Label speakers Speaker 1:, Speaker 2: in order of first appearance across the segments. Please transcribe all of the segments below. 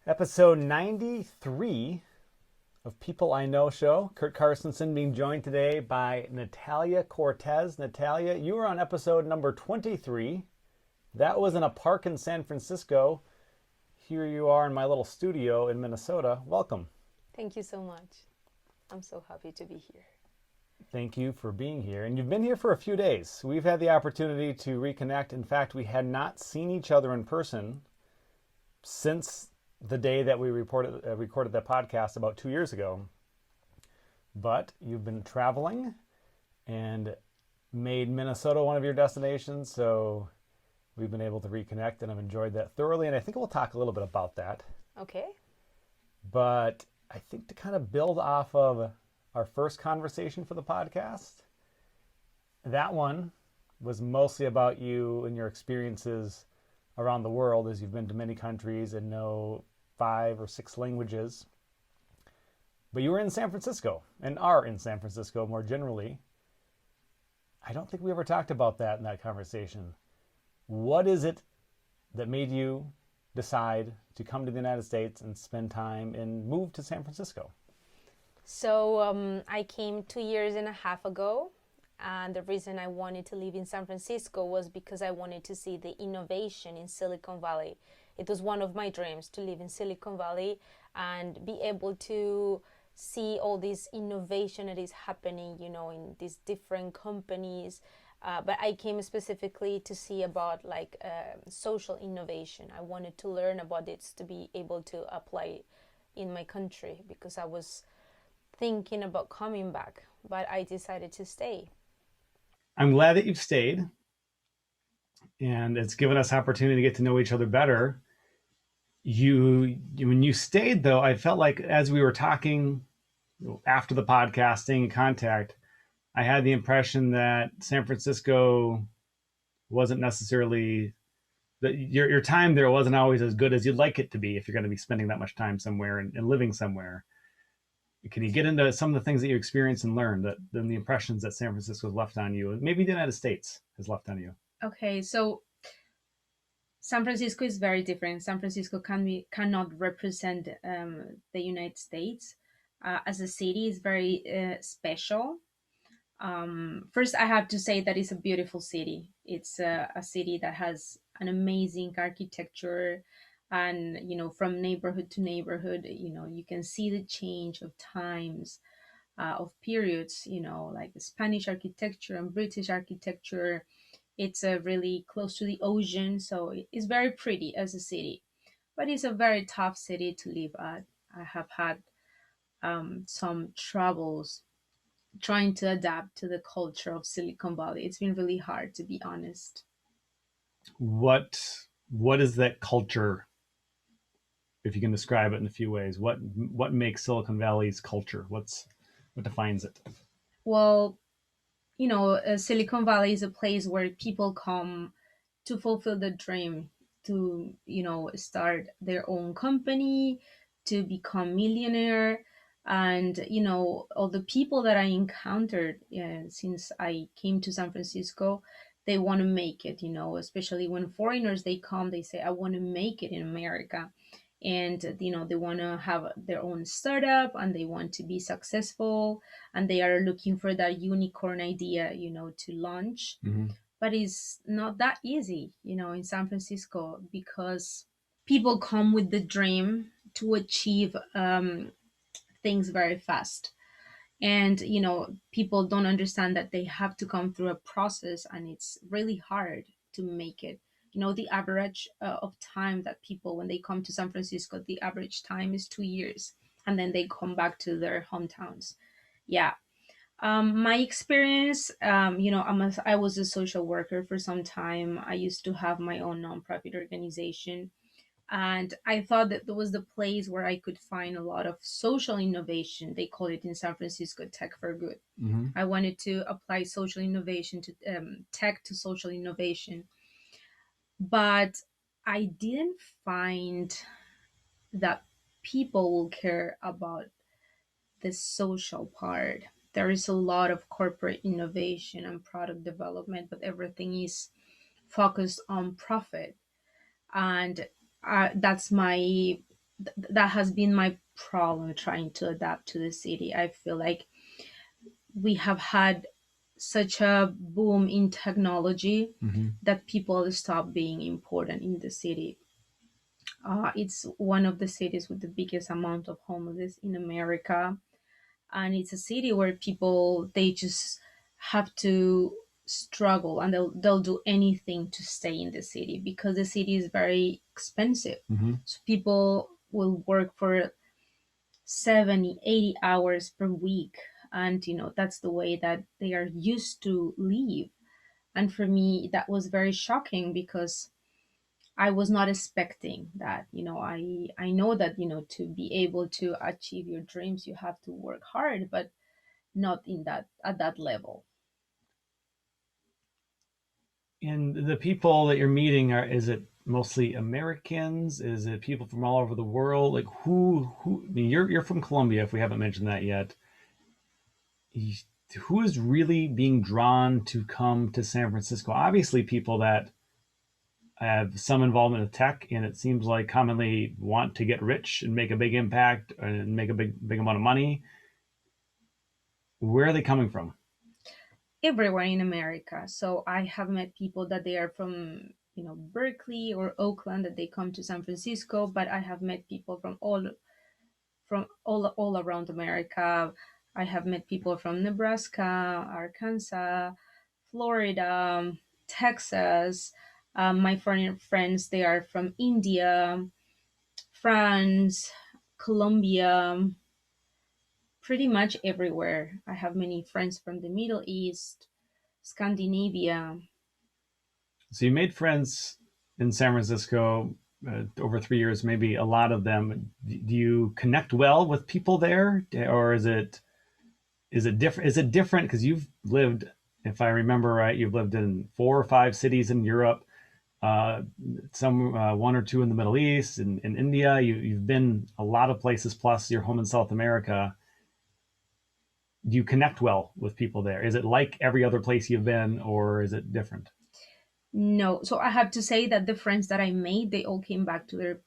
Speaker 1: Episode 93 of People I Know show. Kurt Carstensen being joined today by Natalia Cortes. Natalia, you were on episode number 23. That was in a park in San Francisco. Here you are in my little studio in Minnesota. Welcome.
Speaker 2: Thank you so much. I'm so happy to be here.
Speaker 1: Thank you for being here. And you've been here for a few days. We've had the opportunity to reconnect. In fact, we had not seen each other in person since the day that we recorded that podcast about 2 years ago. But you've been traveling and made Minnesota one of your destinations, so we've been able to reconnect, and I've enjoyed that thoroughly, and I think we'll talk a little bit about that.
Speaker 2: Okay.
Speaker 1: But I think to kind of build off of our first conversation for the podcast, that one was mostly about you and your experiences around the world, as you've been to many countries and know 5 or 6 languages. But you were in San Francisco and are in San Francisco more generally. I don't think we ever talked about that in that conversation. What is it that made you decide to come to the United States and spend time and move to San Francisco?
Speaker 2: So I came 2 years and a half ago. And the reason I wanted to live in San Francisco was because I wanted to see the innovation in Silicon Valley. It was one of my dreams to live in Silicon Valley and be able to see all this innovation that is happening, in these different companies. But I came specifically to see about social innovation. I wanted to learn about it to be able to apply in my country because I was thinking about coming back, but I decided to stay.
Speaker 1: I'm glad that you've stayed, and it's given us opportunity to get to know each other better. When you stayed, though, I felt like as we were talking after the podcast, staying in contact, I had the impression that San Francisco wasn't necessarily that your time there wasn't always as good as you'd like it to be if you're going to be spending that much time somewhere and living somewhere. Can you get into some of the things that you experienced and learned, that then the impressions that San Francisco has left on you, maybe the United States has left on you?
Speaker 3: Okay, so San Francisco is very different. San Francisco cannot represent the United States as a city. It's very special. First, I have to say that it's a beautiful city. It's a city that has an amazing architecture, and from neighborhood to neighborhood, you can see the change of times, of periods. Like the Spanish architecture and British architecture. It's really close to the ocean, so it's very pretty as a city. But it's a very tough city to live at. I have had some troubles trying to adapt to the culture of Silicon Valley. It's been really hard, to be honest.
Speaker 1: What is that culture, if you can describe it in a few ways? What makes Silicon Valley's culture? What defines it?
Speaker 3: Well, Silicon Valley is a place where people come to fulfill the dream, to start their own company, to become millionaire. And all the people that I encountered since I came to San Francisco, they want to make it. Especially when foreigners they come, they say, I want to make it in America. And they want to have their own startup, and they want to be successful, and they are looking for that unicorn idea, to launch.
Speaker 1: Mm-hmm.
Speaker 3: But it's not that easy, in San Francisco, because people come with the dream to achieve things very fast. And people don't understand that they have to come through a process, and it's really hard to make it. The average of time that people, when they come to San Francisco, the average time is 2 years, and then they come back to their hometowns. Yeah. My experience, I was a social worker for some time. I used to have my own nonprofit organization, and I thought that there was the place where I could find a lot of social innovation. They call it in San Francisco tech for good.
Speaker 1: Mm-hmm.
Speaker 3: I wanted to apply social innovation to tech to social innovation, but I didn't find that people will care about the social part. There is a lot of corporate innovation and product development, but everything is focused on profit. And that's that has been my problem trying to adapt to the city. I feel like we have had such a boom in technology
Speaker 1: Mm-hmm.
Speaker 3: that people stop being important in the city. It's one of the cities with the biggest amount of homeless in America, and it's a city where people, they just have to struggle, and they'll do anything to stay in the city because the city is very expensive.
Speaker 1: Mm-hmm.
Speaker 3: So people will work for 70, 80 hours per week, and that's the way that they are used to live. And for me, that was very shocking because I was not expecting that. I know that to be able to achieve your dreams, you have to work hard, but not in that at that level.
Speaker 1: And the people that you're meeting is it mostly Americans? Is it people from all over the world? Like who I mean, you're from Colombia, if we haven't mentioned that yet. Who is really being drawn to come to San Francisco? Obviously people that have some involvement with tech, and it seems like commonly want to get rich and make a big impact and make a big amount of money. Where are they coming from?
Speaker 3: Everywhere in America. So I have met people that they are from Berkeley or Oakland, that they come to San Francisco, but I have met people from all around America. I have met people from Nebraska, Arkansas, Florida, Texas. My foreign friends, they are from India, France, Colombia, pretty much everywhere. I have many friends from the Middle East, Scandinavia.
Speaker 1: So you made friends in San Francisco over 3 years, maybe a lot of them. Do you connect well with people there, or is it different? Is it different because you've lived, if I remember right, you've lived in 4 or 5 cities in Europe, uh, some one or two in the Middle East, in India. You've been a lot of places, plus you're home in South America. Do you connect well with people there? Is it like every other place you've been, or is it different?
Speaker 3: No, so I have to say that the friends that I made, they all came back to their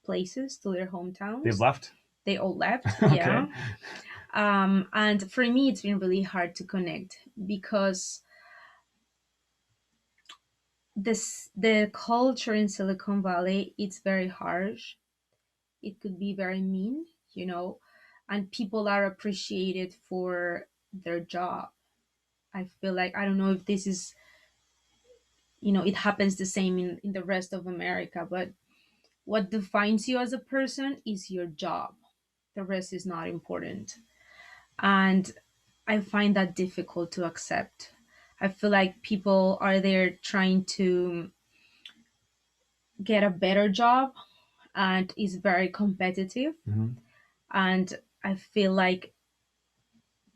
Speaker 3: places, to their
Speaker 1: They've
Speaker 3: hometowns.
Speaker 1: left.
Speaker 3: They all left,
Speaker 1: Okay.
Speaker 3: yeah. And for me, it's been really hard to connect because the culture in Silicon Valley, it's very harsh. It could be very mean, and people are appreciated for their job. I feel like, I don't know if this is, it happens the same in the rest of America, but what defines you as a person is your job. The rest is not important. And I find that difficult to accept. I feel like people are there trying to get a better job, and is very competitive.
Speaker 1: Mhm.
Speaker 3: And I feel like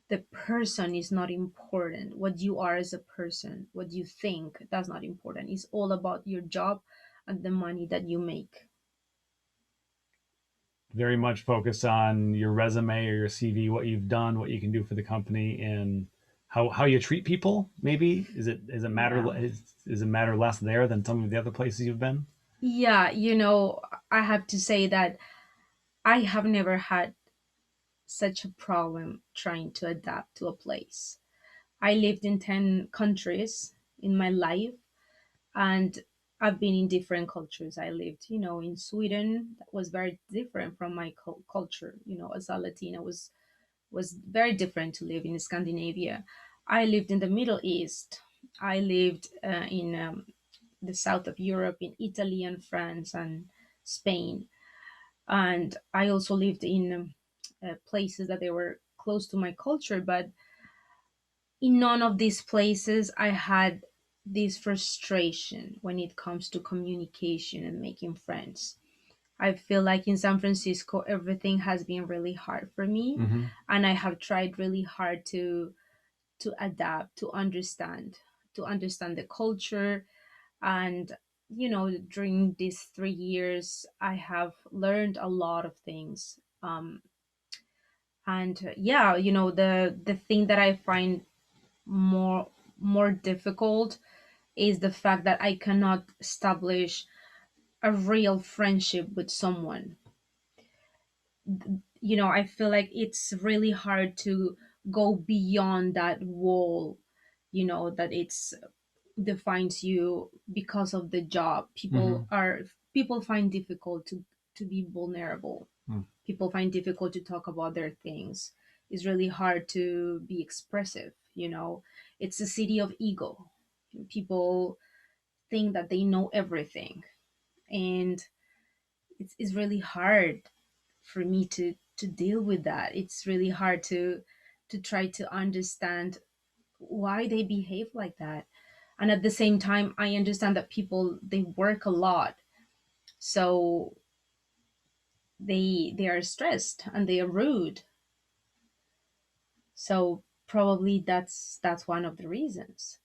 Speaker 3: the person is not important. What you are as a person, what you think, that's not important. It's all about your job and the money that you make.
Speaker 1: Very much focus on your resume or your CV, what you've done, what you can do for the company, and how you treat people. Maybe
Speaker 3: Yeah.
Speaker 1: is it matter less there than some of the other places you've been?
Speaker 3: Yeah, I have to say that I have never had such a problem trying to adapt to a place. I lived in 10 countries in my life, and I've been in different cultures. I lived, in Sweden. That was very different from my culture. As a Latina, was very different to live in Scandinavia. I lived in the Middle East. I lived in the south of Europe, in Italy and France and Spain. And I also lived in places that they were close to my culture, but in none of these places I had this frustration when it comes to communication and making friends. I feel like in San Francisco everything has been really hard for me,
Speaker 1: Mm-hmm.
Speaker 3: and I have tried really hard to adapt, to understand the culture. And during these 3 years I have learned a lot of things. And yeah, the thing that I find more difficult is the fact that I cannot establish a real friendship with someone. I feel like it's really hard to go beyond that wall, that it's defines you because of the job.
Speaker 1: Mm-hmm.
Speaker 3: People find difficult to be vulnerable.
Speaker 1: Mm.
Speaker 3: People find difficult to talk about their things. It's really hard to be expressive. It's a city of ego. People think that they know everything, and it's really hard for me to deal with that. It's really hard to try to understand why they behave like that. And at the same time, I understand that people, they work a lot, so they are stressed and they are rude. So probably that's one of the reasons.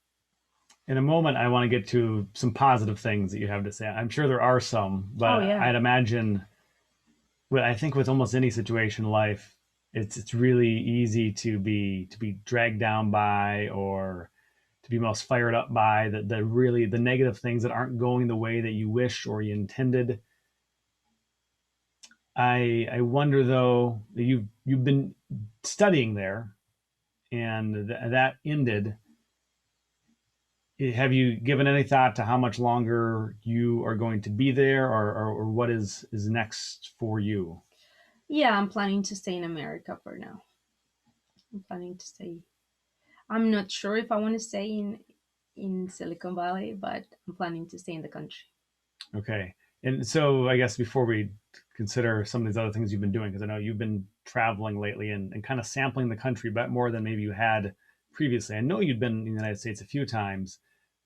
Speaker 1: In a moment, I want to get to some positive things that you have to say. I'm sure there are some, but
Speaker 3: Oh yeah.
Speaker 1: I'd imagine, I think with almost any situation in life, it's really easy to be dragged down by, or to be most fired up by the negative things that aren't going the way that you wish or you intended. I wonder though, that you've been studying there, and that ended. Have you given any thought to how much longer you are going to be there, or what is next for you?
Speaker 3: Yeah, I'm planning to stay in America for now. I'm planning to stay. I'm not sure if I want to stay in Silicon Valley, but I'm planning to stay in the country.
Speaker 1: Okay. And so I guess before we consider some of these other things you've been doing, because I know you've been traveling lately and kind of sampling the country, but more than maybe you had previously. I know you've been in the United States a few times,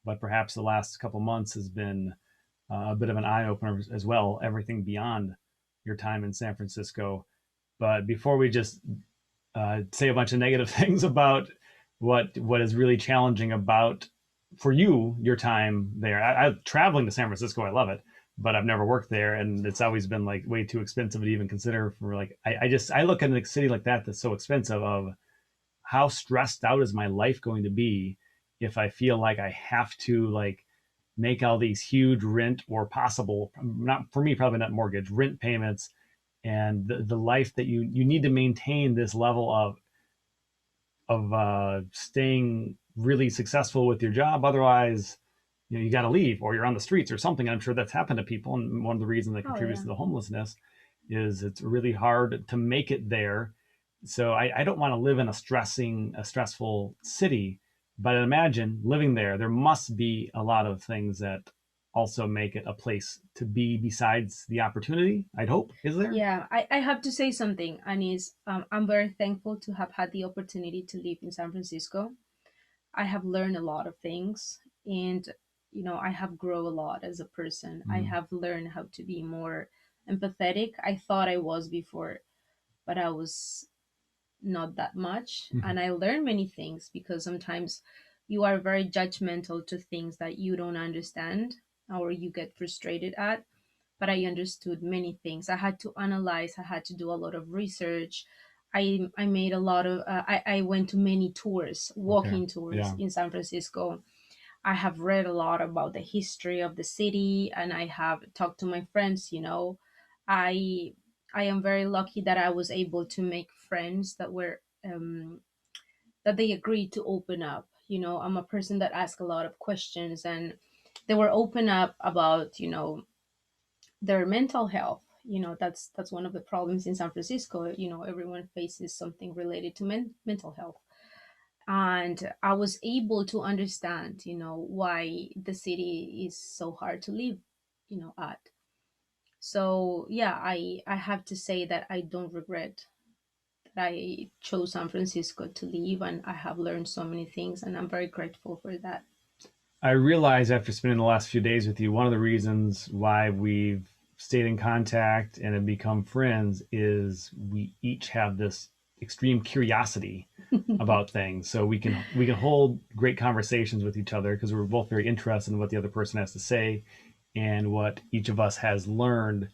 Speaker 1: but perhaps the last couple months has been a bit of an eye opener as well, everything beyond your time in San Francisco. But before we just say a bunch of negative things about what is really challenging about, for you, your time there. I traveling to San Francisco, I love it, but I've never worked there, and it's always been like way too expensive to even consider. For like, I look at a city like that that's so expensive, of how stressed out is my life going to be if I feel like I have to like make all these huge rent, or possible, not for me, probably not mortgage, rent payments, and the life that you need to maintain this level of staying really successful with your job. Otherwise, you got to leave, or you're on the streets or something. I'm sure that's happened to people, and one of the reasons that
Speaker 3: Oh
Speaker 1: contributes
Speaker 3: yeah.
Speaker 1: to the homelessness is it's really hard to make it there. So I don't want to live in a stressful city, but I imagine living there, there must be a lot of things that also make it a place to be besides the opportunity. I'd hope, is there?
Speaker 3: Yeah, I have to say something, and is I'm very thankful to have had the opportunity to live in San Francisco. I have learned a lot of things, and I have grown a lot as a person. I
Speaker 1: Mm-hmm.
Speaker 3: have learned how to be more empathetic. I thought I was before, but I was not that much.
Speaker 1: Mm-hmm.
Speaker 3: And I learned many things because sometimes you are very judgmental to things that you don't understand or you get frustrated at. But I understood many things. I had to analyze, I had to do a lot of research. I made a lot of, I went to many tours,
Speaker 1: Okay.
Speaker 3: walking tours
Speaker 1: Yeah.
Speaker 3: in San Francisco. I have read a lot about the history of the city, and I have talked to my friends. I I am very lucky that I was able to make friends that were that they agreed to open up. I'm a person that asks a lot of questions, and they were open up about their mental health. That's one of the problems in San Francisco. Everyone faces something related to mental health, and I was able to understand why the city is so hard to live at. So yeah, I have to say that I don't regret that I chose San Francisco to live, and I have learned so many things, and I'm very grateful for that.
Speaker 1: I realize after spending the last few days with you, one of the reasons why we've stayed in contact and have become friends is we each have this extreme curiosity about things. So we can hold great conversations with each other because we're both very interested in what the other person has to say and what each of us has learned.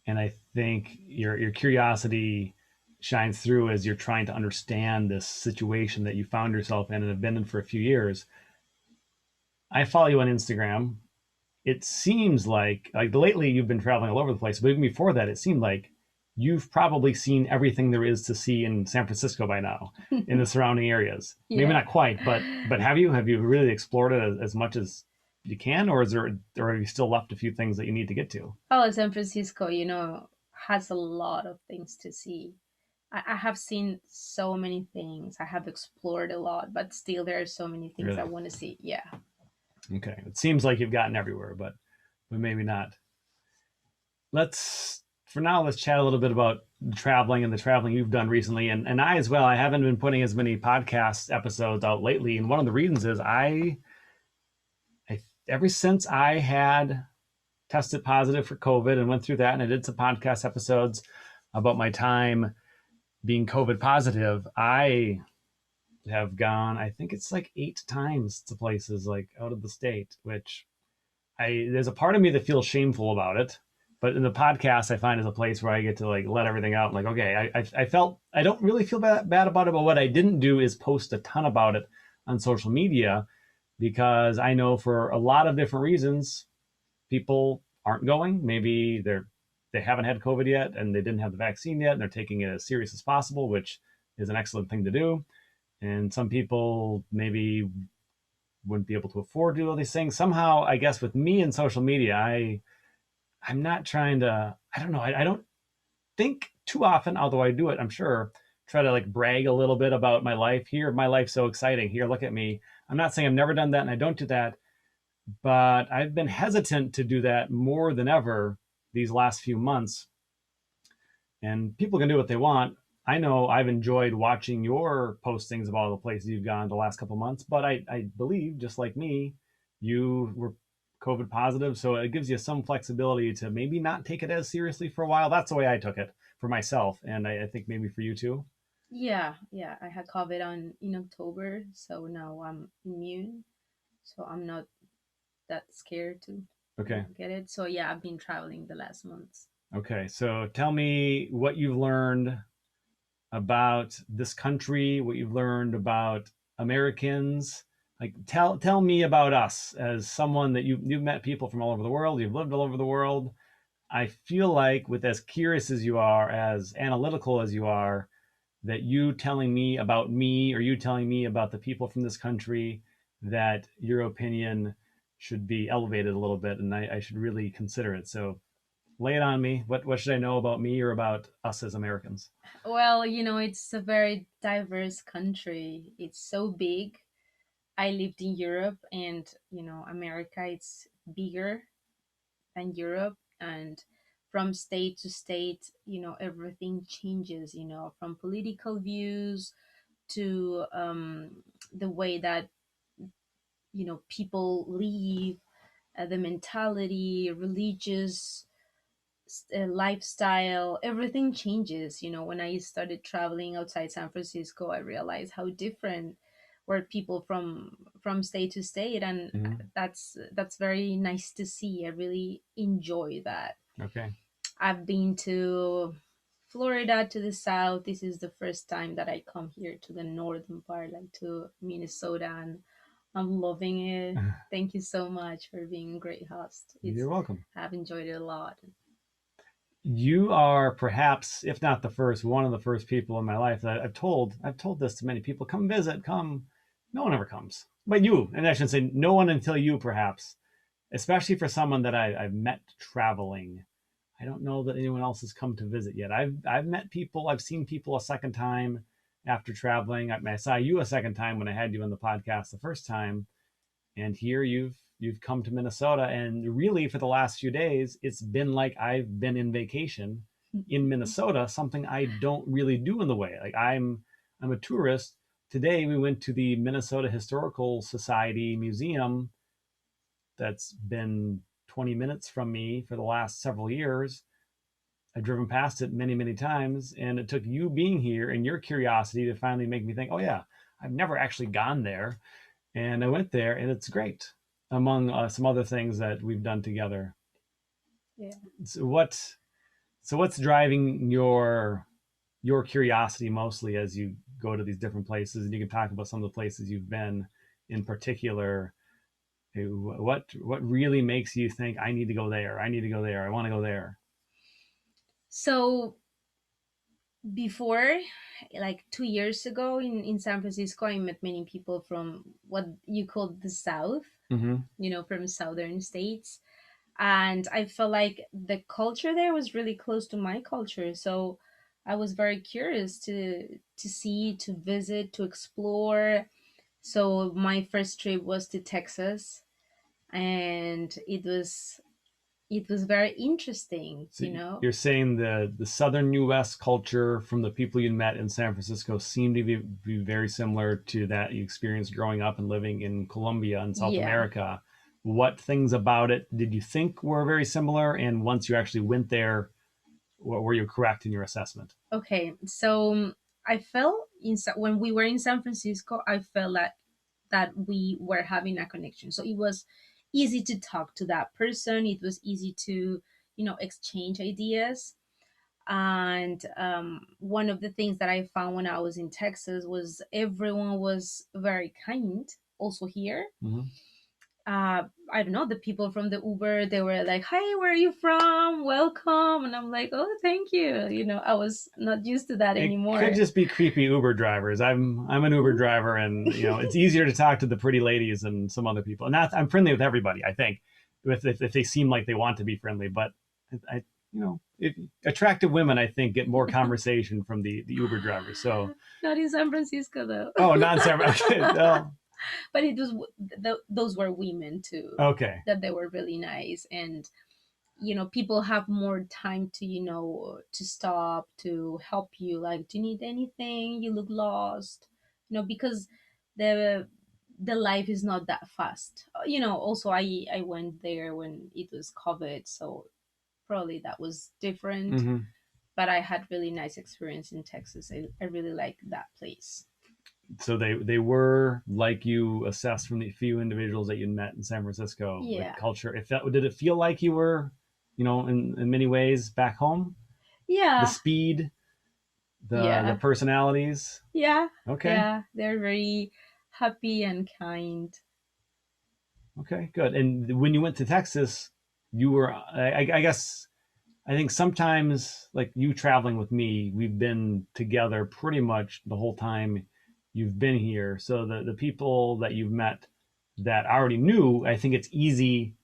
Speaker 1: And I think your curiosity shines through as you're trying to understand this situation that you found yourself in and have been in for a few years. I follow you on Instagram. It seems like lately you've been traveling all over the place, but even before that, it seemed like you've probably seen everything there is to see in San Francisco by now, in the surrounding areas.
Speaker 3: Yeah.
Speaker 1: Maybe not quite, but have you really explored it as much as you can, or have you still left a few things that you need to get to?
Speaker 3: Oh, San Francisco, has a lot of things to see. I have seen so many things. I have explored a lot, but still there are so many things I
Speaker 1: Really?
Speaker 3: want to see. Yeah.
Speaker 1: Okay. It seems like you've gotten everywhere, but maybe not. For now, let's chat a little bit about traveling and the traveling you've done recently. And I as well, I haven't been putting as many podcast episodes out lately. And one of the reasons is I ever since I had tested positive for COVID and went through that, and I did some podcast episodes about my time being COVID positive, I have gone, I think it's like 8 times to places like out of the state, which there's a part of me that feels shameful about it. But in the podcast, I find is a place where I get to like let everything out. Like, okay, I don't really feel bad about it, but what I didn't do is post a ton about it on social media, because I know for a lot of different reasons, people aren't going. Maybe they haven't had COVID yet, and they didn't have the vaccine yet, and they're taking it as serious as possible, which is an excellent thing to do. And some people maybe wouldn't be able to afford to do all these things. Somehow, I guess with me and social media, I'm not trying to, I don't know, I don't think too often, although I do it, I'm sure, try to like brag a little bit about my life. Here, my life's so exciting. Here, look at me. I'm not saying I've never done that and I don't do that, but I've been hesitant to do that more than ever these last few months. And people can do what they want. I know I've enjoyed watching your postings of all the places you've gone the last couple of months, but I believe, just like me, you were COVID positive. So it gives you some flexibility to maybe not take it as seriously for a while. That's the way I took it for myself. And I think maybe for you too.
Speaker 3: Yeah, yeah. I had COVID in October, so now I'm immune. So I'm not that scared to
Speaker 1: Okay.
Speaker 3: get it. So yeah, I've been traveling the last months.
Speaker 1: Okay. So tell me what you've learned about this country, what you've learned about Americans. Like tell me about us as someone that you've met people from all over the world, you've lived all over the world. I feel like with as curious as you are, as analytical as you are, that you telling me about me or you telling me about the people from this country, that your opinion should be elevated a little bit, and I should really consider it. So lay it on me. What should I know about me or about us as Americans?
Speaker 3: Well, it's a very diverse country. It's so big. I lived in Europe, and America, it's bigger than Europe. And from state to state, everything changes, from political views to the way that, people live, the mentality, religious lifestyle, everything changes. When I started traveling outside San Francisco, I realized how different were people from state to state, and
Speaker 1: Mm-hmm.
Speaker 3: that's very nice to see. I really enjoy that.
Speaker 1: Okay.
Speaker 3: I've been to Florida, to the south. This is the first time that I come here to the northern part, like to Minnesota, and I'm loving it. Thank you so much for being a great host.
Speaker 1: You're welcome.
Speaker 3: I've enjoyed it a lot.
Speaker 1: You are perhaps, if not the first, one of the first people in my life that I've told this to many people, come visit, come. No one ever comes. But you, and I shouldn't say no one until you, perhaps, especially for someone that I've met traveling. I don't know that anyone else has come to visit yet. I've met people, I've seen people a second time after traveling. I saw you a second time when I had you on the podcast the first time, and here you've come to Minnesota, and really for the last few days, it's been like I've been in vacation in Minnesota, something I don't really do in the way. Like I'm a tourist. Today we went to the Minnesota Historical Society Museum that's been 20 minutes from me for the last several years. I've driven past it many, many times, and it took you being here and your curiosity to finally make me think, oh yeah, I've never actually gone there. And I went there, and it's great, among some other things that we've done together.
Speaker 3: Yeah.
Speaker 1: So what's driving your curiosity mostly as you go to these different places? And you can talk about some of the places you've been in particular. What really makes you think I need to go there? I need to go there. I want to go there.
Speaker 3: So Before, like 2 years ago in San Francisco, I met many people from what you call the South,
Speaker 1: Mm-hmm.
Speaker 3: from southern states. And I felt like the culture there was really close to my culture. So I was very curious to see, to visit, to explore. So my first trip was to Texas, and it was very interesting,
Speaker 1: So you're saying the southern U.S. culture from the people you met in San Francisco seemed to be very similar to that you experienced growing up and living in Colombia and South
Speaker 3: Yeah.
Speaker 1: America. What things about it did you think were very similar? And once you actually went there, were you correct in your assessment?
Speaker 3: Okay, so I felt when we were in San Francisco, I felt that we were having a connection. So it was easy to talk to that person. It was easy to, exchange ideas. And one of the things that I found when I was in Texas was everyone was very kind. Also here,
Speaker 1: Mm-hmm.
Speaker 3: I don't know, the people from the Uber, they were like, "Hi, where are you from? Welcome." And I'm like, "Oh, thank you." I was not used to that
Speaker 1: It could
Speaker 3: anymore.
Speaker 1: just be creepy Uber drivers. I'm an Uber driver, and it's easier to talk to the pretty ladies than some other people. And I'm friendly with everybody. I think if they seem like they want to be friendly, but I attractive women I think get more conversation from the Uber drivers. So
Speaker 3: Not in San Francisco though.
Speaker 1: oh, not in San Francisco. Oh,
Speaker 3: But it was those were women too,
Speaker 1: okay.
Speaker 3: that they were really nice. And people have more time to to stop, to help you, like, do you need anything, you look lost, because the the life is not that fast. Also, I went there when it was COVID, so probably that was different.
Speaker 1: Mm-hmm.
Speaker 3: But I had really nice experience in Texas. I really like that place.
Speaker 1: So they were like you assessed from the few individuals that you met in San Francisco, like
Speaker 3: Yeah.
Speaker 1: culture. If that did it feel like you were, in many ways back home? The
Speaker 3: Yeah.
Speaker 1: speed, the
Speaker 3: Yeah.
Speaker 1: personalities.
Speaker 3: Yeah.
Speaker 1: Okay.
Speaker 3: Yeah, they're very happy and kind.
Speaker 1: Okay, good. And when you went to Texas, you were, I guess, I think sometimes, like you traveling with me, we've been together pretty much the whole time you've been here. So the people that you've met that already knew, I think it's easy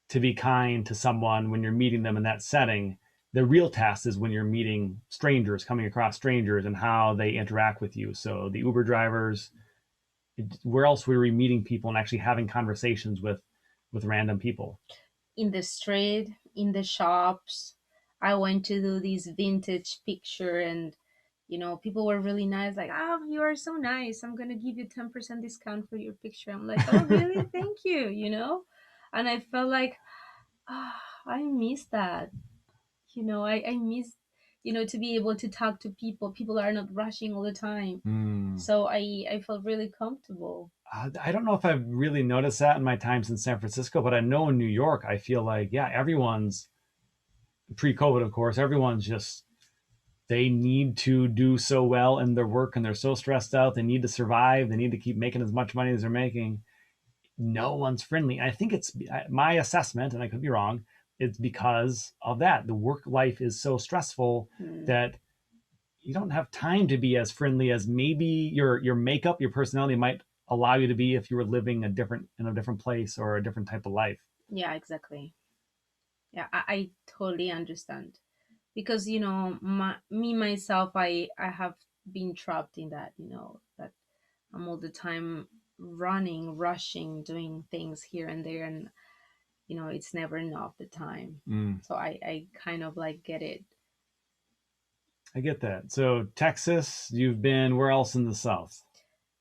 Speaker 1: to be kind to someone when you're meeting them in that setting. The real test is when you're meeting strangers, coming across strangers, and how they interact with you. So the Uber drivers, where else were we meeting people and actually having conversations with random people?
Speaker 3: In the street, in the shops. I went to do this vintage picture, and people were really nice, like, "Oh, you are so nice. I'm going to give you 10% discount for your picture." I'm like, "Oh, really? Thank you." And I felt like, I miss that. I miss, to be able to talk to people. People are not rushing all the time.
Speaker 1: Hmm.
Speaker 3: So I felt really comfortable.
Speaker 1: I don't know if I've really noticed that in my times in San Francisco, but I know in New York, I feel like, yeah, everyone's pre-COVID, of course, everyone's just, they need to do so well in their work and they're so stressed out. They need to survive. They need to keep making as much money as they're making. No one's friendly. I think it's my assessment, and I could be wrong. It's because of that. The work life is so stressful
Speaker 3: Hmm.
Speaker 1: that you don't have time to be as friendly as maybe your makeup, your personality might allow you to be if you were living in a different place or a different type of life.
Speaker 3: Yeah, exactly. Yeah, I totally understand. Because me myself, I have been trapped in that, that I'm all the time running, rushing, doing things here and there, and it's never enough the time.
Speaker 1: Mm,
Speaker 3: So I kind of like get it.
Speaker 1: I get that. So Texas, you've been where else in the South?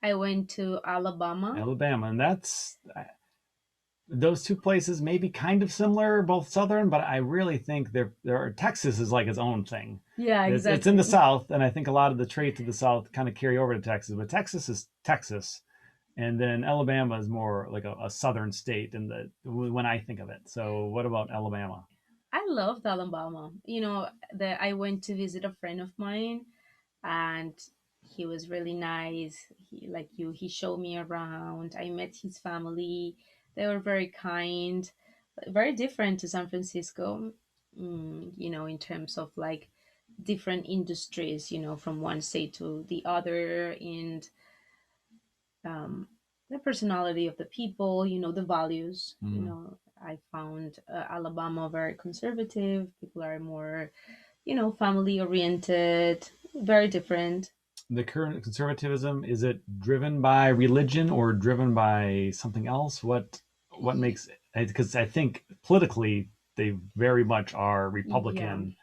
Speaker 3: I went to Alabama.
Speaker 1: Alabama, and that's those two places may be kind of similar, both southern, but I really think Texas is like its own thing.
Speaker 3: Yeah,
Speaker 1: It's in the
Speaker 3: exactly.
Speaker 1: South, and I think a lot of the traits of the South kind of carry over to Texas. But Texas is Texas, and then Alabama is more like a southern state in the when I think of it. So, what about Alabama?
Speaker 3: I loved Alabama. That I went to visit a friend of mine, and he was really nice. He showed me around. I met his family. They were very kind, very different to San Francisco. In terms of like different industries, from one state to the other, and um, the personality of the people, the values. I found Alabama very conservative. People are more, family oriented, very different.
Speaker 1: The current conservatism, is it driven by religion or driven by something else? What makes it? Because I think politically they very much are
Speaker 3: Yeah.
Speaker 1: Republican.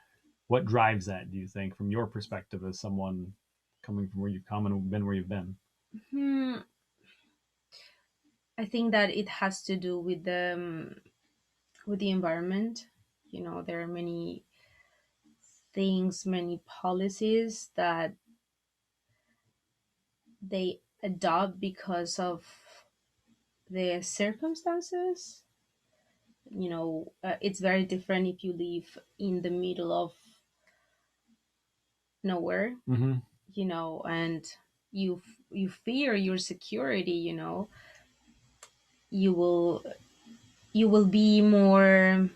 Speaker 1: What drives that, do you think, from your perspective as someone coming from where you've come and been where you've been?
Speaker 3: Hmm. I think that it has to do with the environment. There are many things, many policies that they adopt because of the circumstances. It's very different if you live in the middle of nowhere,
Speaker 1: Mm-hmm.
Speaker 3: and you fear your security. You will you will be more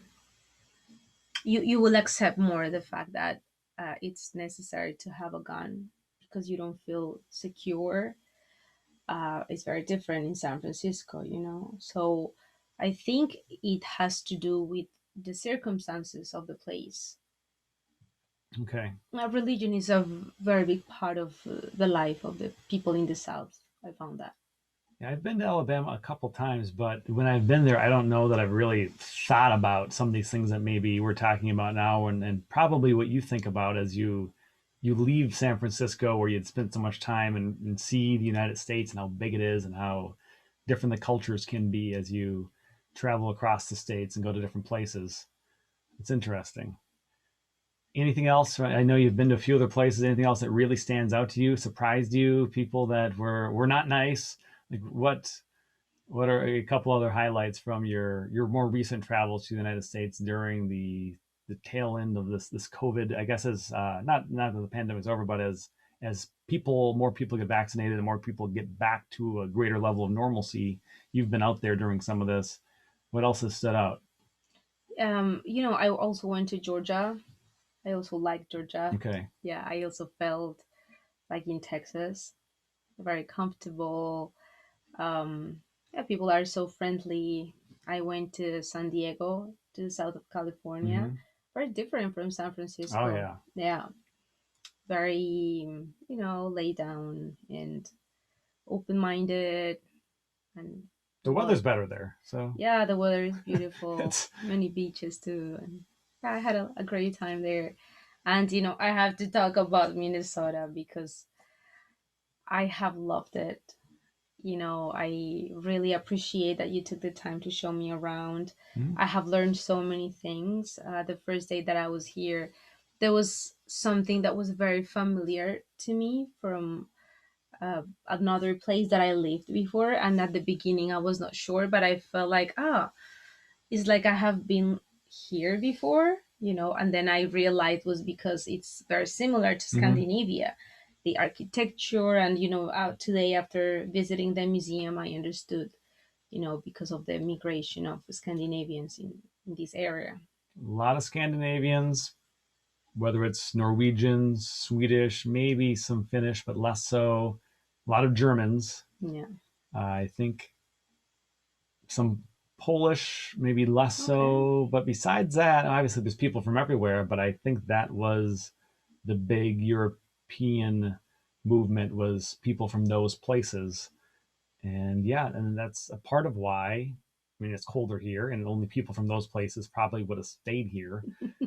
Speaker 3: you will accept more the fact that it's necessary to have a gun because you don't feel secure. It's very different in San Francisco, so I think it has to do with the circumstances of the place.
Speaker 1: Okay.
Speaker 3: Religion is a very big part of the life of the people in the South. I found that.
Speaker 1: Yeah, I've been to Alabama a couple times, but when I've been there, I don't know that I've really thought about some of these things that maybe we're talking about now, and probably what you think about as you leave San Francisco, where you'd spent so much time, and see the United States and how big it is and how different the cultures can be as you travel across the states and go to different places. It's interesting. Anything else? I know you've been to a few other places. Anything else that really stands out to you, surprised you? People that were not nice? Like what are a couple other highlights from your more recent travels to the United States during the tail end of this COVID? I guess as not that the pandemic's over, but as more people get vaccinated and more people get back to a greater level of normalcy. You've been out there during some of this. What else has stood out?
Speaker 3: I also went to Georgia. I also like Georgia.
Speaker 1: Okay.
Speaker 3: Yeah, I also felt like in Texas, very comfortable. Yeah, people are so friendly. I went to San Diego, to the south of California.
Speaker 1: Mm-hmm.
Speaker 3: Very different from San
Speaker 1: Oh
Speaker 3: Francisco.
Speaker 1: yeah.
Speaker 3: Yeah, very, laid down and open minded, and
Speaker 1: The
Speaker 3: love.
Speaker 1: weather's better there, so
Speaker 3: Yeah, the weather is beautiful.
Speaker 1: it's
Speaker 3: Many beaches too, and yeah, I had a great time there. And I have to talk about Minnesota because I have loved it. I really appreciate that you took the time to show me around.
Speaker 1: mm,
Speaker 3: I have learned so many things. The first day that I was here, there was something that was very familiar to me from another place that I lived before. And at the beginning, I was not sure, but I felt like, it's like I have been here before, and then I realized was because it's very similar to
Speaker 1: mm-hmm.
Speaker 3: Scandinavia, the architecture, and today after visiting the museum, I understood, because of the migration of Scandinavians in this area.
Speaker 1: A lot of Scandinavians, whether it's Norwegians, Swedish, maybe some Finnish, but less so. A lot of Germans.
Speaker 3: Yeah.
Speaker 1: I think some Polish, maybe less
Speaker 3: Okay.
Speaker 1: so. But besides that, obviously there's people from everywhere. But I think that was the big European movement, was people from those places. And yeah, and that's a part of why. I mean, it's colder here, and only people from those places probably would have stayed here.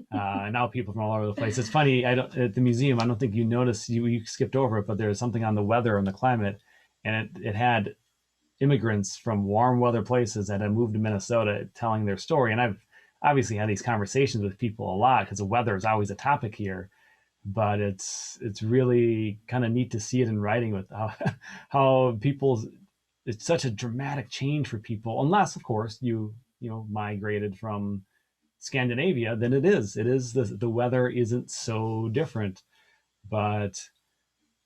Speaker 1: And now people from all over the place. It's funny. I don't At the museum. I don't think you noticed. You skipped over it, but there's something on the weather and the climate, and it had immigrants from warm weather places that had moved to Minnesota telling their story. And I've obviously had these conversations with people a lot because the weather is always a topic here. But it's really kind of neat to see it in writing with how people. It's such a dramatic change for people, unless of course you migrated from Scandinavia. Then it is the weather isn't so different. But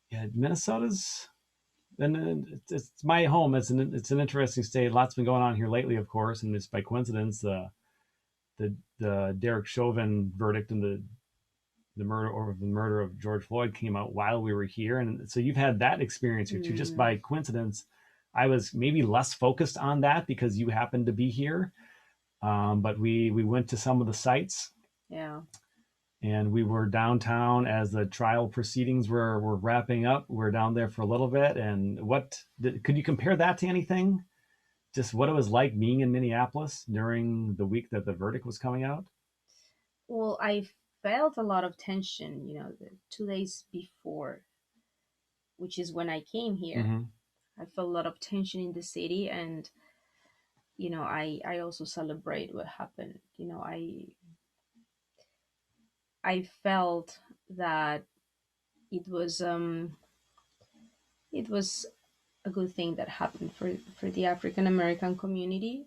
Speaker 1: yeah, Minnesota's, and it's my home. It's an interesting state. Lots been going on here lately, of course, and it's by coincidence the Derek Chauvin verdict in the the murder of George Floyd came out while we were here, and so you've had that experience here too. Just by coincidence, I was maybe less focused on that because you happened to be here, but we went to some of the sites.
Speaker 3: Yeah.
Speaker 1: And we were downtown as the trial proceedings were wrapping up. We were down there for a little bit. And could you compare that to anything? Just what it was like being in Minneapolis during the week that the verdict was coming out?
Speaker 3: Well, I felt a lot of tension, the 2 days before, which is when I came here.
Speaker 1: Mm-hmm.
Speaker 3: I felt a lot of tension in the city, and I also celebrate what happened. I felt that it was it was a good thing that happened for the African American community,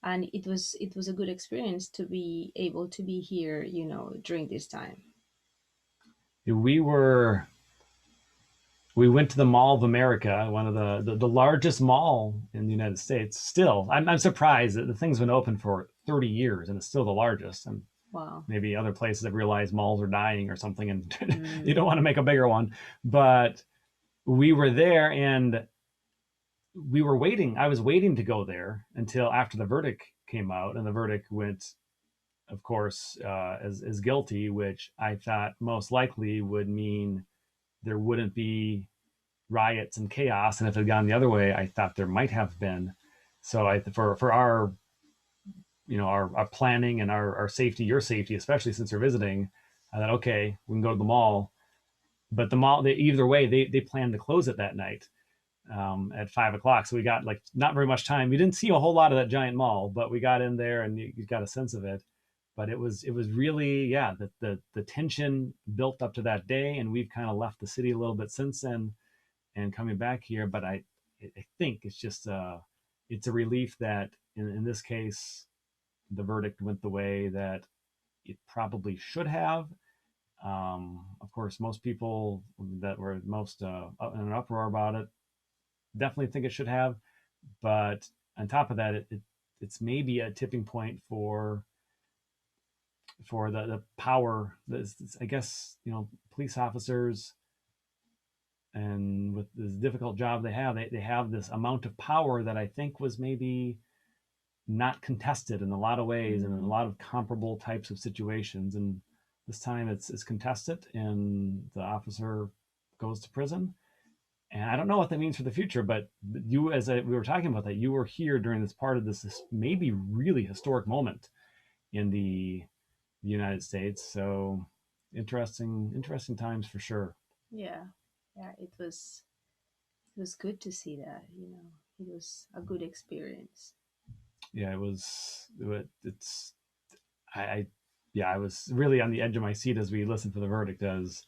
Speaker 3: and it was a good experience to be able to be here, during this time.
Speaker 1: We went to the Mall of America, one of the largest mall in the United States. Still, I'm surprised that the thing's been open for 30 years and it's still the largest. And
Speaker 3: Wow.
Speaker 1: maybe other places have realized malls are dying or something, and you don't want to make a bigger one. But we were there, and we were waiting. I was waiting to go there until after the verdict came out, and the verdict went, of course, as guilty, which I thought most likely would mean there wouldn't be riots and chaos. And if it had gone the other way, I thought there might have been. So for our our planning and our safety, your safety, especially since you're visiting, I thought, okay, we can go to the mall. But the mall, either way, they planned to close it that night at 5 o'clock. So we got like not very much time. We didn't see a whole lot of that giant mall, but we got in there and you got a sense of it. But it was really, yeah, the tension built up to that day, and we've kind of left the city a little bit since then and coming back here. But I think it's just it's a relief that in this case the verdict went the way that it probably should have. Of course, most people that were most in an uproar about it definitely think it should have. But on top of that, it's maybe a tipping point for the power. I guess police officers, and with this difficult job they have this amount of power that I think was maybe not contested in a lot of ways and in a lot of comparable types of situations. And this time it's contested, and the officer goes to prison. And I don't know what that means for the future, but you, we were talking about that, you were here during this part of this maybe really historic moment in the United States. So interesting times for sure.
Speaker 3: Yeah. Yeah, it was good to see that. It was a good experience.
Speaker 1: Yeah, it's I yeah, I was really on the edge of my seat as we listened for the verdict, as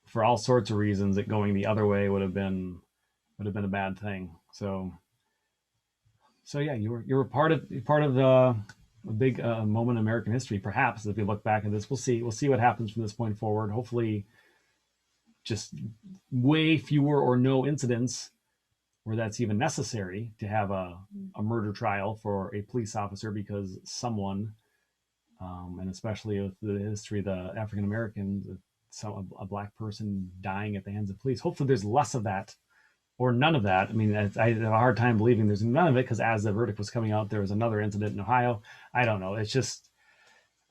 Speaker 1: for all sorts of reasons it going the other way would have been a bad thing. So yeah, you were part of the a big moment in American history. Perhaps if we look back at this, we'll see what happens from this point forward. Hopefully, just way fewer or no incidents where that's even necessary to have a murder trial for a police officer because someone, and especially with the history of the African Americans, a black person dying at the hands of police. Hopefully, there's less of that or none of that. I mean, I have a hard time believing there's none of it, because as the verdict was coming out, there was another incident in Ohio. I don't know. It's just,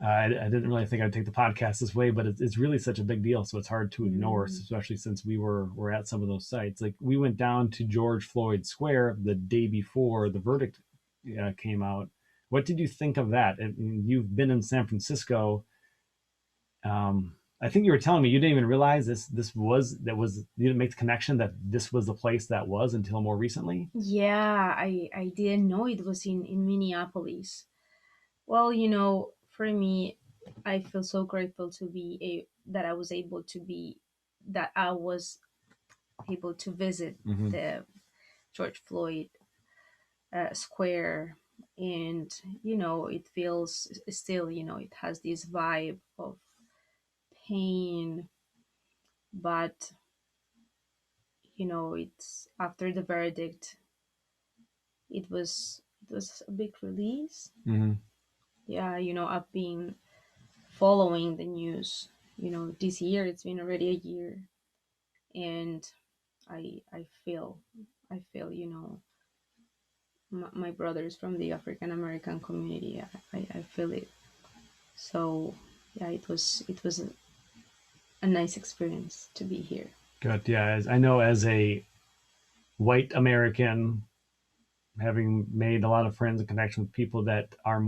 Speaker 1: I didn't really think I'd take the podcast this way, but it's really such a big deal. So it's hard to ignore, especially since we're at some of those sites. Like we went down to George Floyd Square the day before the verdict came out. What did you think of that? I mean, you've been in San Francisco. I think you were telling me you didn't even realize you didn't make the connection that this was the place that was until more recently.
Speaker 3: Yeah, I didn't know it was in Minneapolis. Well, for me, I feel so grateful to be that I was able to be that I was able to visit
Speaker 1: Mm-hmm.
Speaker 3: the George Floyd Square, and it feels still, it has this vibe of pain, but it's after the verdict, it was a big release.
Speaker 1: Mm-hmm.
Speaker 3: Yeah, I've been following the news. This year it's been already a year, and I feel my brothers from the African American community. I feel it. So yeah, it was a nice experience to be here.
Speaker 1: Good. Yeah. I know as a white American, having made a lot of friends and connection with people that are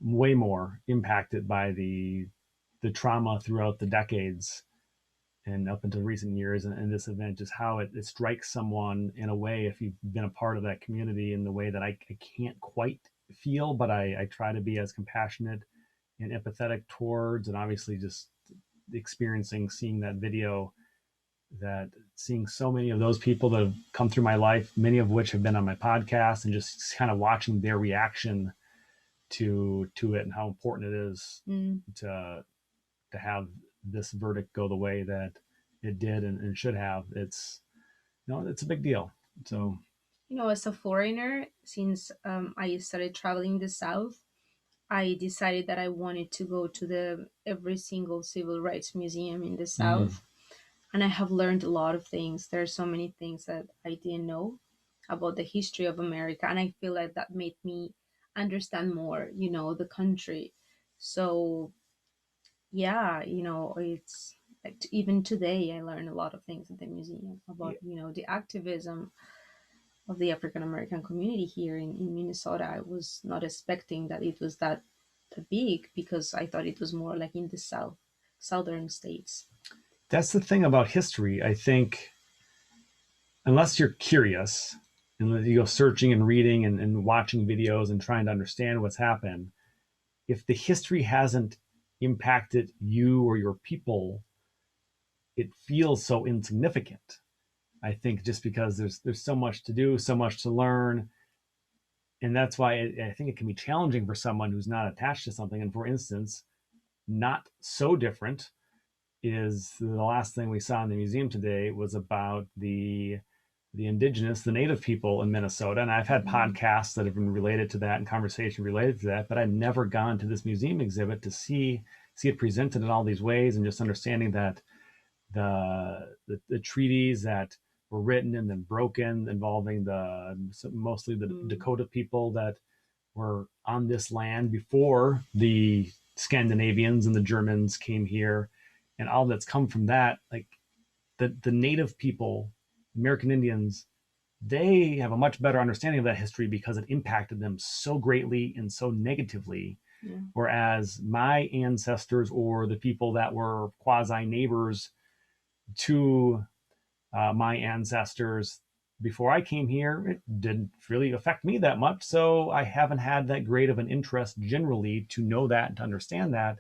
Speaker 1: way more impacted by the trauma throughout the decades and up until recent years, and this event, just how it strikes someone in a way, if you've been a part of that community, in the way that I can't quite feel, but I try to be as compassionate and empathetic towards. And obviously just seeing that video, that seeing so many of those people that have come through my life, many of which have been on my podcast, and just kind of watching their reaction to it, and how important it is to have this verdict go the way that it did and should have. It's a big deal. So
Speaker 3: As a foreigner, since I started traveling the South, I decided that I wanted to go to the every single civil rights museum in the South, and I have learned a lot of things. There are so many things that I didn't know about the history of America, and I feel like that made me understand more, the country. So yeah, it's like even today I learned a lot of things at the museum about, the activism of the African American community here in Minnesota. I was not expecting that it was that big, because I thought it was more like in the southern states.
Speaker 1: that's the thing about history. I think unless you're curious and you go searching and reading and watching videos and trying to understand what's happened, if the history hasn't impacted you or your people, it feels so insignificant. I think just because there's so much to do, so much to learn, and that's why I think it can be challenging for someone who's not attached to something. And for instance, not so different is the last thing we saw in the museum today was about the indigenous, the native people in Minnesota. And I've had podcasts that have been related to that and conversation related to that, but I've never gone to this museum exhibit to see it presented in all these ways, and just understanding that the treaties that were written and then broken involving mostly the Dakota people that were on this land before the Scandinavians and the Germans came here, and all that's come from that, like the native people, American Indians, they have a much better understanding of that history because it impacted them so greatly and so negatively.
Speaker 3: Yeah.
Speaker 1: Whereas my ancestors, or the people that were quasi neighbors to my ancestors before I came here, it didn't really affect me that much. So I haven't had that great of an interest generally to know that and to understand that.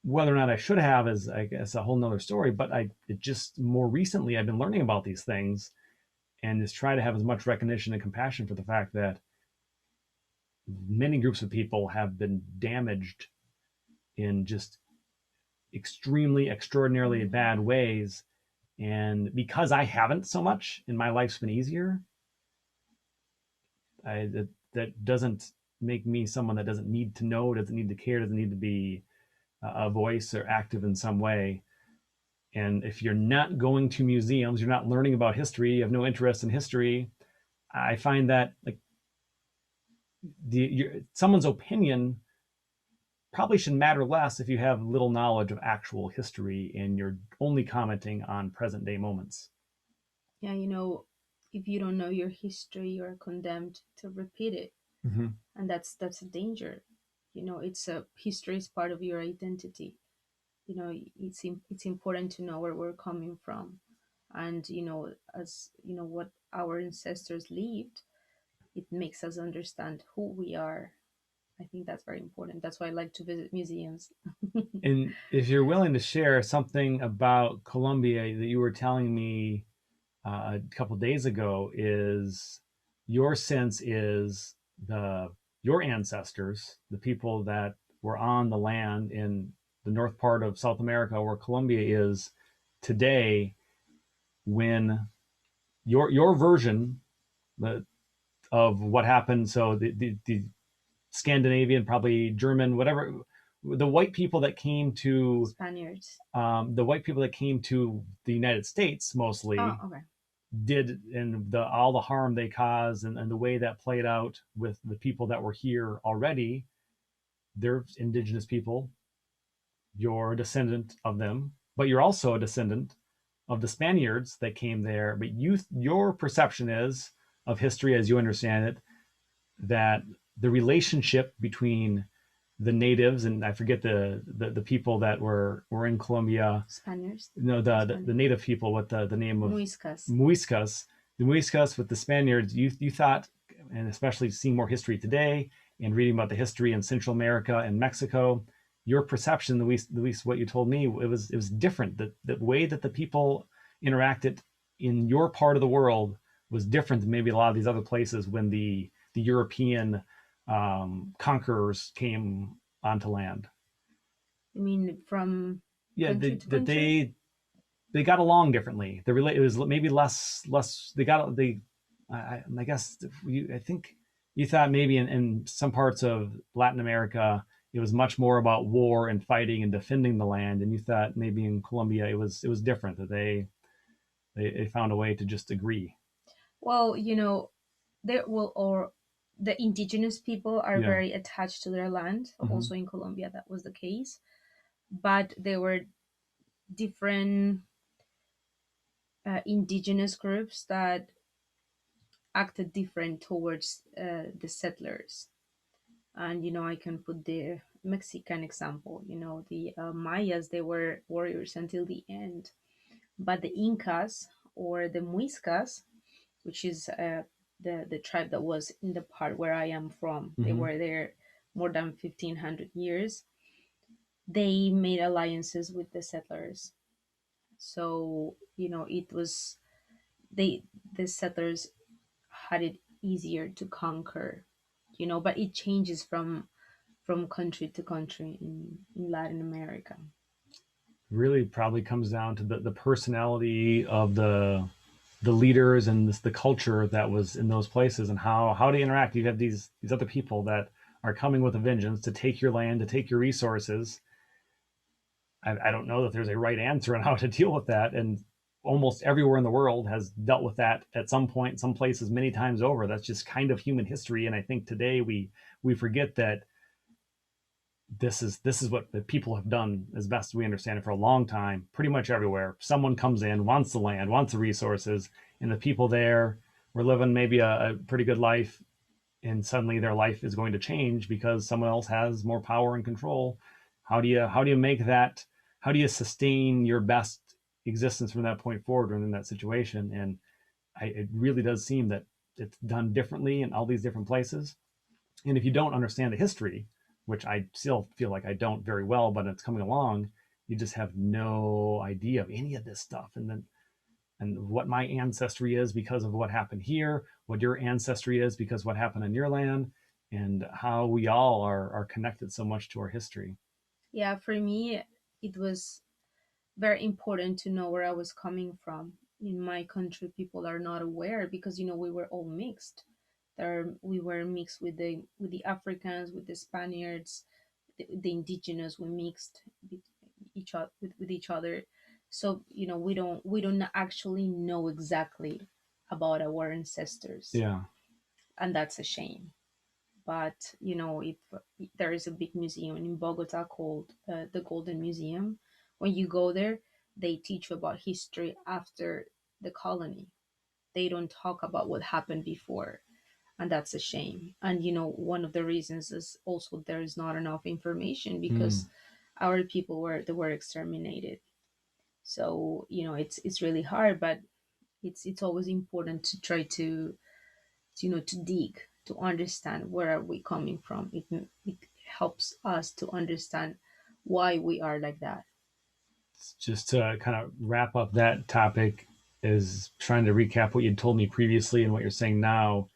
Speaker 1: Whether or not I should have is, I guess, a whole nother story. But it just more recently I've been learning about these things, and just try to have as much recognition and compassion for the fact that many groups of people have been damaged in just extremely, extraordinarily bad ways. And because I haven't so much, and my life's been easier, that doesn't make me someone that doesn't need to know, doesn't need to care, doesn't need to be a voice or active in some way. And if you're not going to museums, you're not learning about history, you have no interest in history, I find that like someone's opinion probably should matter less if you have little knowledge of actual history and you're only commenting on present day moments.
Speaker 3: Yeah, if you don't know your history, you are condemned to repeat it. And that's a danger. History is part of your identity. It's important to know where we're coming from, and as what our ancestors lived, it makes us understand who we are. I think that's very important. That's why I like to visit museums.
Speaker 1: And if you're willing to share something about Colombia that you were telling me a couple of days ago, is your sense is your ancestors, the people that were on the land in the north part of South America where Colombia is today, when your version of what happened, so the Scandinavian, probably German, whatever. The white people that came to
Speaker 3: Spaniards.
Speaker 1: the white people that came to the United States mostly
Speaker 3: Oh, okay.
Speaker 1: did, and all the harm they caused, and the way that played out with the people that were here already. They're indigenous people. You're a descendant of them, but you're also a descendant of the Spaniards that came there. But your perception is of history, as you understand it, that the relationship between the natives, and I forget the people that were in Colombia.
Speaker 3: Spaniards.
Speaker 1: No, the native people. What the name of
Speaker 3: Muiscas.
Speaker 1: Muiscas. The Muiscas with the Spaniards. You thought, and especially seeing more history today and reading about the history in Central America and Mexico, your perception, at least what you told me, it was different. The way that the people interacted in your part of the world was different than maybe a lot of these other places when the European conquerors came onto land.
Speaker 3: I mean, from
Speaker 1: Yeah,
Speaker 3: country to
Speaker 1: that
Speaker 3: country?
Speaker 1: they got along differently. It was maybe less. I guess I think you thought maybe in some parts of Latin America it was much more about war and fighting and defending the land, and you thought maybe in Colombia it was different, that they found a way to just agree.
Speaker 3: Well, there will or the indigenous people are
Speaker 1: Yeah.
Speaker 3: very attached to their land.
Speaker 1: Mhm.
Speaker 3: Also in Colombia, that was the case. But there were different indigenous groups that acted different towards the settlers. And I can put the Mexican example. The Mayas, they were warriors until the end, but the Incas or the Muiscas, which is the tribe that was in the part where I am from, they
Speaker 1: Mhm.
Speaker 3: were there more than 1500 years. They made alliances with the settlers, so it was the settlers had it easier to conquer, but it changes from country to country in Latin America.
Speaker 1: Really probably comes down to the personality of the leaders and the culture that was in those places, and how to interact. You have these other people that are coming with a vengeance to take your land, to take your resources. I don't know that there's a right answer on how to deal with that, and almost everywhere in the world has dealt with that at some point, some places many times over. That's just kind of human history, and I think today we forget that this is what the people have done as best we understand it for a long time. Pretty much everywhere, someone comes in, wants the land, wants the resources, and the people there were living maybe a pretty good life, and suddenly their life is going to change because someone else has more power and control. How do you make that? How do you sustain your best existence from that point forward when in that situation? And it really does seem that it's done differently in all these different places. And if you don't understand the history, which I still feel like I don't very well, but it's coming along, you just have no idea of any of this stuff. And what my ancestry is because of what happened here, what your ancestry is because of what happened in your land, and how we all are connected so much to our history.
Speaker 3: Yeah, for me, it was very important to know where I was coming from. In my country, people are not aware because we were all mixed. We were mixed with the Africans, with the Spaniards, the indigenous. We mixed with each other, so we don't actually know exactly about our ancestors,
Speaker 1: Yeah.
Speaker 3: and that's a shame. But if there is a big museum in Bogota called the Golden Museum, when you go there, they teach you about history after the colony. They don't talk about what happened before, and that's a shame. And one of the reasons is also there is not enough information
Speaker 1: Mm.
Speaker 3: because our people were exterminated. So it's really hard, but it's always important to try to dig, to understand where are we coming from. It helps us to understand why we are like that.
Speaker 1: Just to kind of wrap up that topic, is trying to recap what you told me previously and what you're saying now.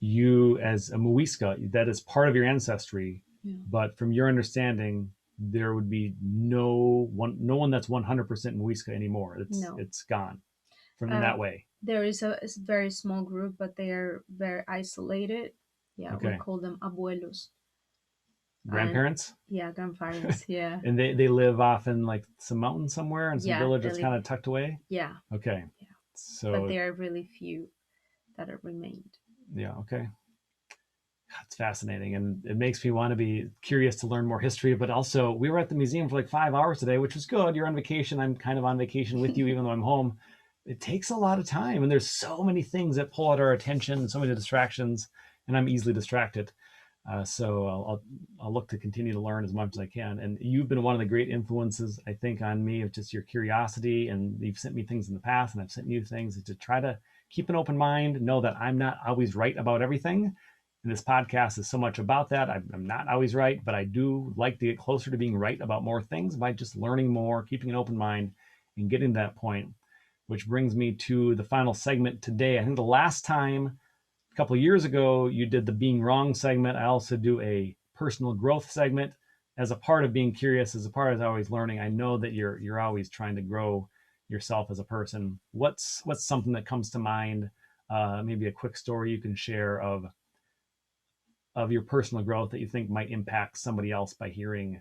Speaker 1: You, as a Muisca, that is part of your ancestry,
Speaker 3: Yeah.
Speaker 1: but from your understanding, there would be no one that's 100% Muisca anymore.
Speaker 3: No.
Speaker 1: It's gone from in
Speaker 3: uh,
Speaker 1: that way.
Speaker 3: there is a very small group, but they are very isolated. Yeah, we
Speaker 1: Okay.
Speaker 3: call them abuelos. And
Speaker 1: Grandparents?
Speaker 3: yeah, grandparents. Yeah.
Speaker 1: And they live off in like some mountain somewhere in some
Speaker 3: Yeah,
Speaker 1: village
Speaker 3: they
Speaker 1: that's
Speaker 3: live.
Speaker 1: kind of tucked away?
Speaker 3: Yeah,
Speaker 1: Okay.
Speaker 3: yeah. But
Speaker 1: So,
Speaker 3: there are really few that are remained.
Speaker 1: yeah, okay. It's fascinating, and it makes me want to be curious to learn more history. But also, we were at the museum for like 5 hours today, which was good. You're on vacation. I'm kind of on vacation with you, even though I'm home. It takes a lot of time, and there's so many things that pull at our attention, so many distractions, and I'm easily distracted. So I'll look to continue to learn as much as I can. And you've been one of the great influences, I think, on me of just your curiosity. And you've sent me things in the past, and I've sent you things to try to keep an open mind, know that I'm not always right about everything. And this podcast is so much about that. I'm not always right, but I do like to get closer to being right about more things by just learning more, keeping an open mind, and getting to that point. Which brings me to the final segment today. I think the last time, a couple of years ago, you did the being wrong segment. I also do a personal growth segment as a part of being curious, as a part of always learning. I know that you're always trying to grow yourself as a person. What's something that comes to mind? Maybe a quick story you can share of your personal growth that you think might impact somebody else by hearing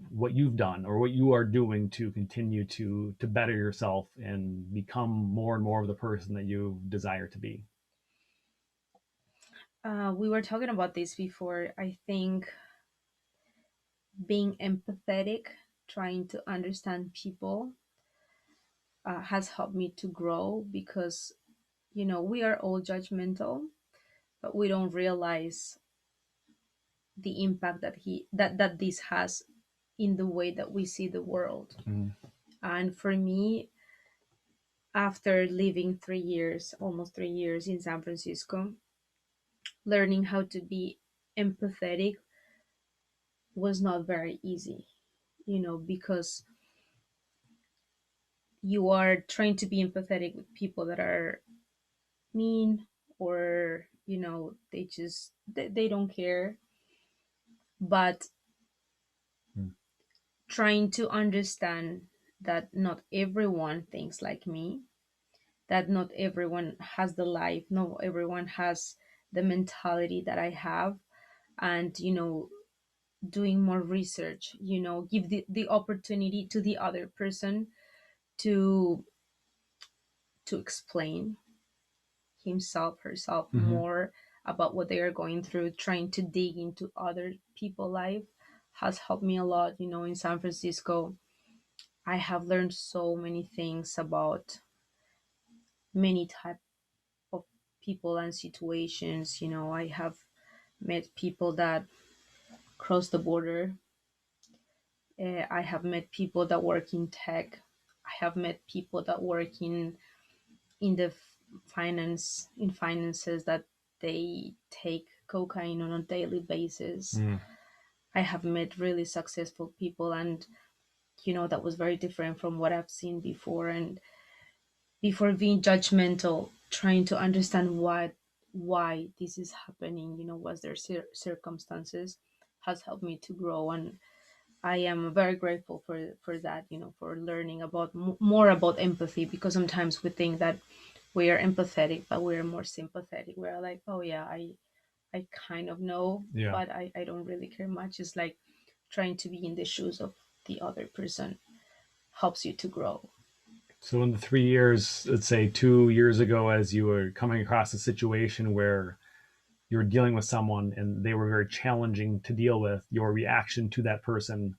Speaker 1: what you've done or what you are doing to continue to better yourself and become more and more of the person that you desire to be.
Speaker 3: We were talking about this before. I think being empathetic, trying to understand people, has helped me to grow because, we are all judgmental, but we don't realize the impact that this has in the way that we see the world.
Speaker 1: Mm.
Speaker 3: And for me, after living 3 years, almost 3 years in San Francisco, learning how to be empathetic was not very easy, because you are trying to be empathetic with people that are mean, or they don't care. But
Speaker 1: Mm.
Speaker 3: trying to understand that not everyone thinks like me, that not everyone has the life, not everyone has the mentality that I have. And doing more research, give the opportunity to the other person to explain himself, herself,
Speaker 1: Mm-hmm.
Speaker 3: more about what they are going through. Trying to dig into other people's life has helped me a lot. In San Francisco, I have learned so many things about many type of people and situations. I have met people that cross the border. I have met people that work in tech. I have met people that work in the finances, that they take cocaine on a daily basis.
Speaker 1: Mm.
Speaker 3: I have met really successful people, and that was very different from what I've seen before. And before being judgmental, trying to understand why this is happening, what's their circumstances, has helped me to grow. And I am very grateful for that, for learning about more about empathy, because sometimes we think that we are empathetic, but we're more sympathetic. We're like, oh yeah, I kind of know,
Speaker 1: Yeah.
Speaker 3: but I don't really care much. It's like trying to be in the shoes of the other person helps you to grow.
Speaker 1: So in the 3 years, let's say 2 years ago, as you were coming across a situation where you were dealing with someone and they were very challenging to deal with, your reaction to that person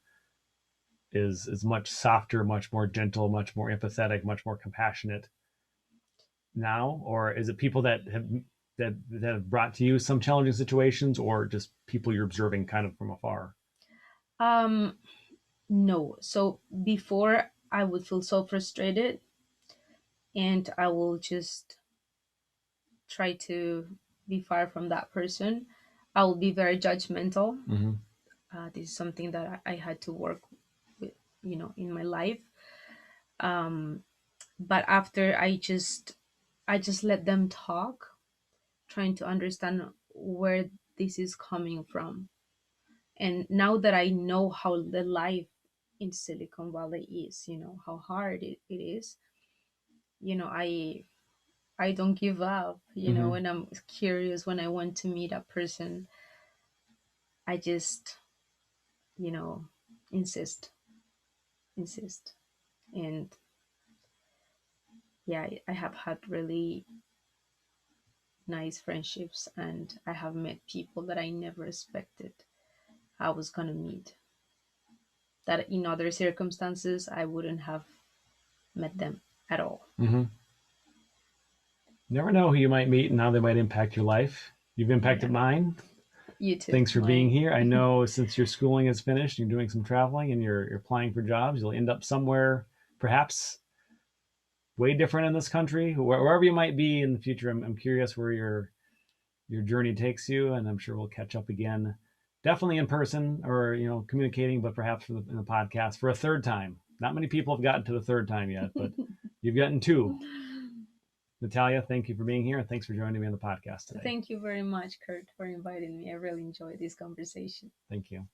Speaker 1: is much softer, much more gentle, much more empathetic, much more compassionate now? Or is it people that have brought to you some challenging situations, or just people you're observing kind of from afar?
Speaker 3: Um, no. So before, I would feel so frustrated, and I will just try to be far from that person. I will be very judgmental.
Speaker 1: Mm-hmm.
Speaker 3: This is something that I had to work with, in my life. Um, but after, I just let them talk, trying to understand where this is coming from. And now that I know how the life in Silicon Valley is, how hard it is, you know, I I don't give up, you know,
Speaker 1: Mm-hmm.
Speaker 3: when I'm curious, when I want to meet a person, I just, you know, insist, insist. And yeah, I have had really nice friendships, and I have met people that I never expected I was going to meet, that in other circumstances I wouldn't have met them at all.
Speaker 1: Mm-hmm. Never know who you might meet and how they might impact your life. You've impacted
Speaker 3: Yeah,
Speaker 1: mine.
Speaker 3: you too.
Speaker 1: Thanks for being
Speaker 3: Mine.
Speaker 1: here. I know since your schooling is finished, you're doing some traveling and you're applying for jobs, you'll end up somewhere perhaps way different in this country, wherever you might be in the future. I'm curious where your journey takes you, and I'm sure we'll catch up again, definitely in person or communicating, but perhaps in the podcast for a third time. Not many people have gotten to the third time yet, but you've gotten two. Natalia, thank you for being here, and thanks for joining me on the podcast today.
Speaker 3: Thank you very much, Kurt, for inviting me. I really enjoyed this conversation.
Speaker 1: Thank you.